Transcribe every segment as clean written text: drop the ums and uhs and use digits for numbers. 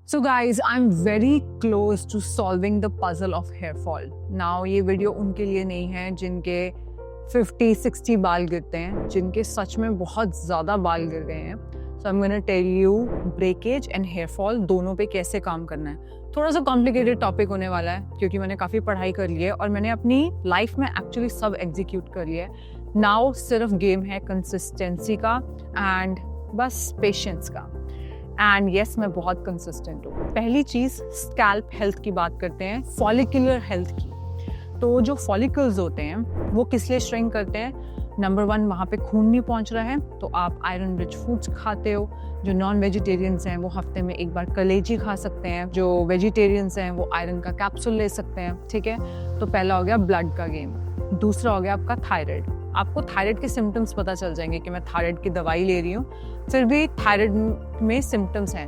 So guys, I'm very close to solving the puzzle of hair fall. Now ये video उनके लिए नहीं है जिनके 50-60 बाल गिरते हैं, जिनके सच में बहुत ज़्यादा बाल गिर गए हैं. So I'm gonna tell you breakage and hair fall दोनों पे कैसे काम करना है. थोड़ा सा कॉम्प्लिकेटेड टॉपिक होने वाला है क्योंकि मैंने काफ़ी पढ़ाई कर ली है और मैंने अपनी लाइफ में एक्चुअली सब एग्जीक्यूट कर लिया है. नाउ सिर्फ गेम है कंसिस्टेंसी का एंड बस पेशेंस का. एंड यस, मैं बहुत कंसिस्टेंट हूँ. पहली चीज़ स्कैल्प हेल्थ की बात करते हैं, फॉलिकुलर हेल्थ की. तो जो फॉलिकल्स होते हैं वो किस लिए श्रिंक करते हैं? नंबर 1, वहाँ पे खून नहीं पहुँच रहा है तो आप आयरन रिच फूड्स खाते हो. जो नॉन वेजिटेरियंस हैं वो हफ्ते में एक बार कलेजी खा सकते हैं. जो वेजिटेरियंस हैं वो आयरन का कैप्सूल ले सकते हैं. ठीक है, तो पहला हो गया ब्लड का गेम. दूसरा हो गया आपका थायराइड. आपको थायराइड के सिम्टम्स पता चल जाएंगे कि मैं थायराइड की दवाई ले रही हूँ, फिर भी थायराइड में सिम्टम्स हैं.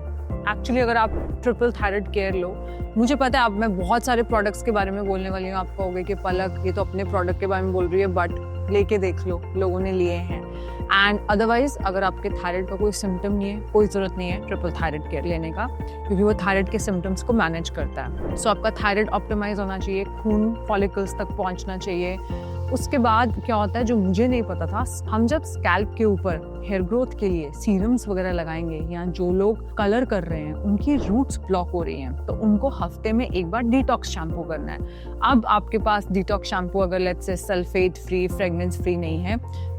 एक्चुअली अगर आप ट्रिपल थायराइड केयर लो, मुझे पता है अब मैं बहुत सारे प्रोडक्ट्स के बारे में बोलने वाली हूँ. आप कहोगे कि पलक ये तो अपने प्रोडक्ट के बारे में बोल रही है, बट लेके देख लो, लोगों ने लिए हैं. एंड अदरवाइज अगर आपके थायराइड का कोई सिम्टम नहीं है, कोई ज़रूरत नहीं है ट्रिपल थायराइड केयर लेने का, क्योंकि वो थायराइड के सिम्टम्स को मैनेज करता है. सो आपका थायराइड ऑप्टिमाइज होना चाहिए, खून फॉलिकल्स तक पहुँचना चाहिए. उसके बाद क्या होता है जो मुझे नहीं पता था, हम जब स्कैल्प के ऊपर हेयर ग्रोथ के लिए सीरम्स वगैरह लगाएंगे या जो लोग कलर कर रहे हैं उनकी रूट्स ब्लॉक हो रही हैं तो उनको हफ्ते में एक बार डिटॉक्स शैम्पू करना है. अब आपके पास डिटॉक्स शैम्पू अगर let's say sulphate free, fragrance free नहीं है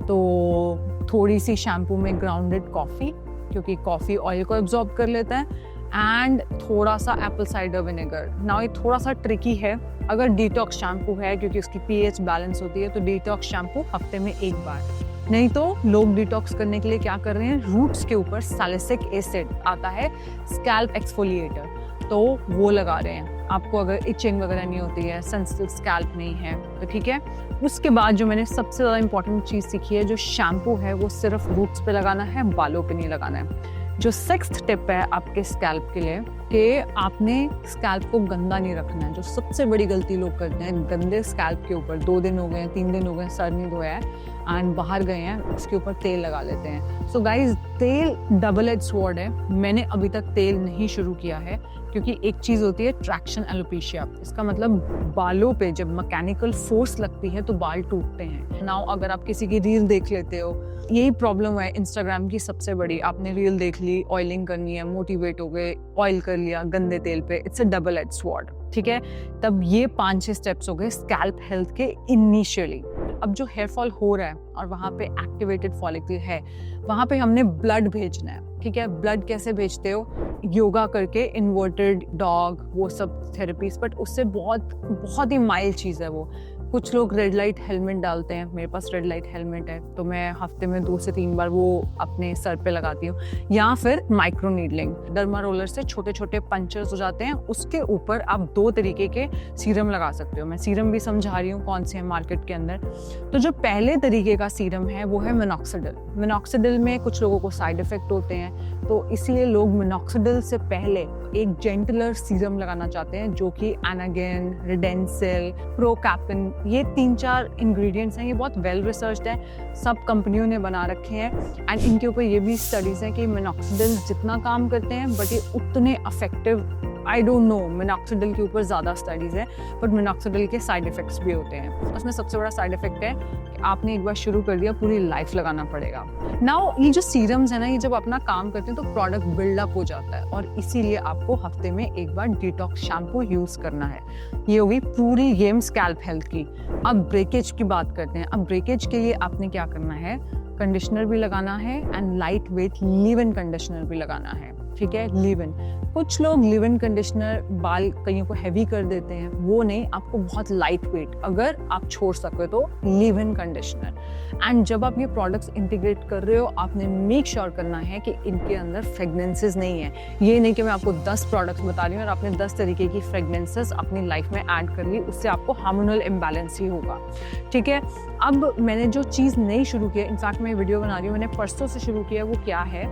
तो थोड़ी सी शैम्पू में ग्राउंडेड कॉफ़ी, क्योंकि कॉफ़ी ऑयल को एब्जॉर्ब कर लेता है, एंड थोड़ा सा एप्पल साइडर विनेगर. नाउ ये थोड़ा सा ट्रिकी है. अगर डिटॉक्स शैम्पू है क्योंकि उसकी पीएच बैलेंस होती है तो डिटॉक्स शैम्पू हफ्ते में एक बार. नहीं तो लोग डिटॉक्स करने के लिए क्या कर रहे हैं, रूट्स के ऊपर सैलिसिलिक एसिड आता है, स्कैल्प एक्सफोलिएटर, तो वो लगा रहे हैं. आपको अगर इचिंग वगैरह नहीं होती है, सेंसिटिव स्कैल्प नहीं है तो ठीक है. उसके बाद जो मैंने सबसे ज़्यादा इंपॉर्टेंट चीज़ सीखी है, जो शैम्पू है वो सिर्फ रूट्स पे लगाना है, बालों पे नहीं लगाना है. जो 6th टिप है आपके स्कैल्प के लिए कि आपने स्कैल्प को गंदा नहीं रखना है. जो सबसे बड़ी गलती लोग करते हैं, गंदे स्कैल्प के ऊपर 2 दिन हो गए, 3 दिन हो गए, सर नहीं धोया है एंड बाहर गए हैं, उसके ऊपर तेल लगा लेते हैं. सो गाइज, तेल डबल एज स्वॉर्ड है. मैंने अभी तक तेल नहीं शुरू किया है क्योंकि एक चीज़ होती है ट्रैक्शन एलोपेशिया. इसका मतलब बालों पे जब मैकेनिकल फोर्स लगती है तो बाल टूटते हैं. नाउ अगर आप किसी की रील देख लेते हो, यही प्रॉब्लम है इंस्टाग्राम की सबसे बड़ी. आपने रील देख ली, ऑयलिंग करनी है, मोटिवेट हो गए, ऑयल कर लिया गंदे तेल पे. It's a double edge sword. ठीक है, तब ये 5-6 स्टेप्स हो गए स्कैल्प हेल्थ के इनिशियली. अब जो हेयर फॉल हो रहा है और वहाँ पे एक्टिवेटेड फॉलिकल है, वहाँ पे हमने ब्लड भेजना है. ठीक है, ब्लड कैसे भेजते हो? योगा करके, इन्वर्टेड डॉग, वो सब थेरेपीज, बट उससे बहुत ही माइल्ड चीज़ है वो. कुछ लोग रेड लाइट हेलमेट डालते हैं, मेरे पास रेड लाइट हेलमेट है तो मैं हफ्ते में 2 से 3 बार वो अपने सर पे लगाती हूँ. या फिर माइक्रो नीडलिंग, डर्मा रोलर से छोटे छोटे पंचर्स हो जाते हैं, उसके ऊपर आप 2 तरीके के सीरम लगा सकते हो. मैं सीरम भी समझा रही हूँ कौन से हैं मार्केट के अंदर. तो जो पहले तरीके का सीरम है वो है मिनॉक्सिडिल. मिनॉक्सिडिल में कुछ लोगों को साइड इफेक्ट होते हैं तो इसीलिए लोग मिनॉक्सिडिल से पहले एक जेंटलर सीरम लगाना चाहते हैं जो कि एनागिन, रिडेंसिल, प्रोकैपिन, ये 3-4 इंग्रेडिएंट्स हैं. ये बहुत वेल रिसर्च्ड है, सब कंपनियों ने बना रखे हैं एंड इनके ऊपर ये भी स्टडीज़ हैं कि मिनॉक्सिडिल जितना काम करते हैं बट ये उतने effective, I don't know, minoxidil के ऊपर ज़्यादा स्टडीज़ है, बट मिनॉक्सिडिल के साइड इफ़ेक्ट्स भी होते हैं. उसमें सबसे बड़ा साइड इफ़ेक्ट है कि आपने एक बार शुरू कर दिया, पूरी लाइफ लगाना पड़ेगा. नाउ ये जो सीरम्स है ना, ये जब अपना काम करते हैं तो प्रोडक्ट बिल्डअप हो जाता है और इसीलिए आपको हफ्ते में एक बार डिटॉक्स शैम्पू यूज़ करना है. ये होगी पूरी गेम स्कैल्प हेल्थ की. अब ब्रेकेज की बात करते हैं. अब ब्रेकेज के लिए आपने क्या करना है, कंडीशनर भी लगाना है and light weight leave in conditioner भी लगाना है. ठीक है, लीव इन. कुछ लोग लीव इन कंडीशनर बाल कईयों को हैवी कर देते हैं, वो नहीं, आपको बहुत लाइट वेट अगर आप छोड़ सके तो लीव इन कंडीशनर. एंड जब आप ये प्रोडक्ट्स इंटीग्रेट कर रहे हो, आपने मेक श्योर करना है कि इनके अंदर फ्रेगनेंसेस नहीं है. ये नहीं कि मैं आपको 10 प्रोडक्ट्स बता रही हूँ और आपने 10 तरीके की फ्रेगनेंसेस अपनी लाइफ में ऐड कर ली, उससे आपको हार्मोनल इम्बैलेंस ही होगा. ठीक है, अब मैंने जो चीज़ नई शुरू की है, इनफैक्ट मैं वीडियो बना रही हूँ, मैंने परसों से शुरू किया, वो क्या है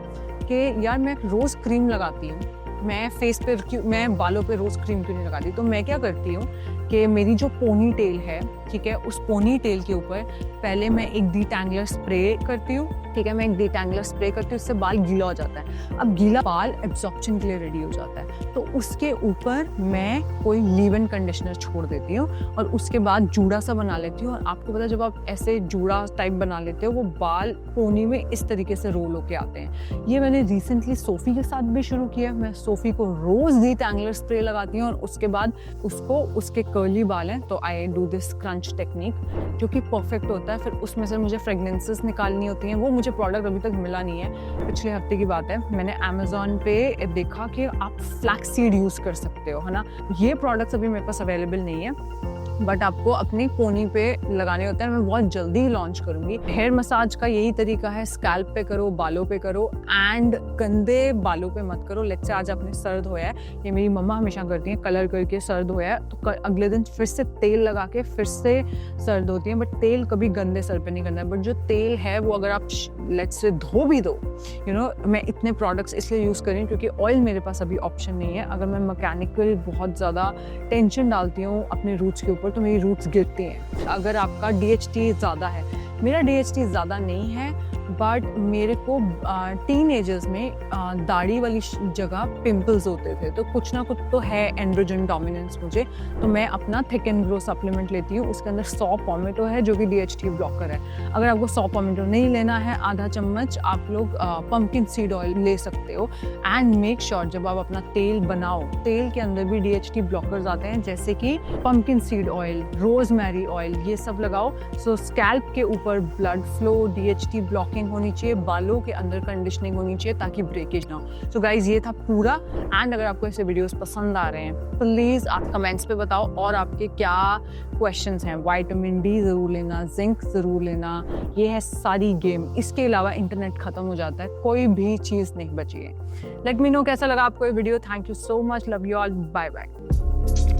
कि यार मैं रोज़ क्रीम लगाती हूँ मैं बालों पे रोज क्रीम क्यों नहीं लगाती, तो मैं क्या करती हूँ कि मेरी जो पोनी टेल है, ठीक है, उस पोनी टेल के ऊपर पहले मैं एक डिटैंगलर स्प्रे करती हूँ, ठीक है, मैं एक डिटैंगलर स्प्रे करती हूँ, उससे बाल गीला हो जाता है। अब गीला बाल एब्जॉर्प्शन के लिए रेडी हो जाता है, तो उसके ऊपर मैं कोई लीव इन कंडीशनर छोड़ देती हूँ और उसके बाद जूड़ा सा बना लेती हूँ। और आपको पता है जब आप ऐसे जूड़ा टाइप बना लेते हो वो बाल पोनी में इस तरीके से रोल होके आते हैं। ये मैंने रिसेंटली सोफी के साथ भी शुरू किया। मैं सोफी को रोज डिटैंगलर स्प्रे लगाती हूँ और उसके बाद उसको, उसके कर्ली बाल हैं तो I do this crunch technique जो कि परफेक्ट होता है। फिर उसमें से मुझे फ्रेगनेंसेस निकालनी होती हैं, वो मुझे प्रोडक्ट अभी तक मिला नहीं है। पिछले हफ्ते की बात है, मैंने अमेजोन पे देखा कि आप फ्लैक्स सीड यूज़ कर सकते हो, है ना। ये प्रोडक्ट्स अभी मेरे पास अवेलेबल नहीं है, बट आपको अपनी पोनी पे लगाने होते हैं। मैं बहुत जल्दी लॉन्च करूंगी। हेयर मसाज का यही तरीका है, स्कैल्प पे करो, बालों पे करो, एंड गंदे बालों पे मत करो। लेट्स से आज आपने सर्द होया है, ये मेरी मम्मा हमेशा करती हैं, कलर करके सर्द होया है तो अगले दिन फिर से तेल लगा के फिर से सर्द होती है। बट तेल कभी गंदे सर पे नहीं करना है, बट जो तेल है वो अगर आप लेट्स से धो भी दो, मैं इतने प्रोडक्ट्स इसलिए यूज़ कर रही हूँ क्योंकि ऑयल मेरे पास अभी ऑप्शन नहीं है। अगर मैं मैकेनिकल बहुत ज़्यादा टेंशन डालती हूँ अपने रूट्स के ऊपर तो मेरी रूट्स गिरती हैं। अगर आपका DHT ज़्यादा है, मेरा DHT ज़्यादा नहीं है, बट मेरे को टीनेजर्स में दाढ़ी वाली जगह पिंपल्स होते थे, तो कुछ ना कुछ तो है एंड्रोजन डोमिनेंस मुझे, तो मैं अपना थिक एंड ग्रो सप्लीमेंट लेती हूँ। उसके अंदर 100 पोमेटो है जो कि DHT ब्लॉकर है। अगर आपको 100 पोमेटो नहीं लेना है, आधा चम्मच आप लोग पम्पकिन सीड ऑयल ले सकते हो। एंड मेक श्योर जब आप अपना तेल बनाओ, तेल के अंदर भी DHT ब्लॉकर्स आते हैं जैसे कि pumpkin seed oil, rosemary oil, ये सब लगाओ। सो स्कैल्प के ऊपर ब्लड फ्लो, DHT ब्लॉकिंग होनी चाहिए, बालों के अंदर कंडीशनिंग होनी चाहिए ताकि ब्रेकेज ना हो। सो गाइज ये था पूरा। एंड अगर आपको ऐसे वीडियोस पसंद आ रहे हैं प्लीज आप कमेंट्स पे बताओ और आपके क्या क्वेश्चंस हैं। विटामिन D जरूर लेना, जिंक जरूर लेना, ये है सारी गेम। इसके अलावा इंटरनेट खत्म हो जाता है, कोई भी चीज नहीं बची है। लेट मी नो कैसा लगा आपको ये video. Thank you so much, love you all, bye bye.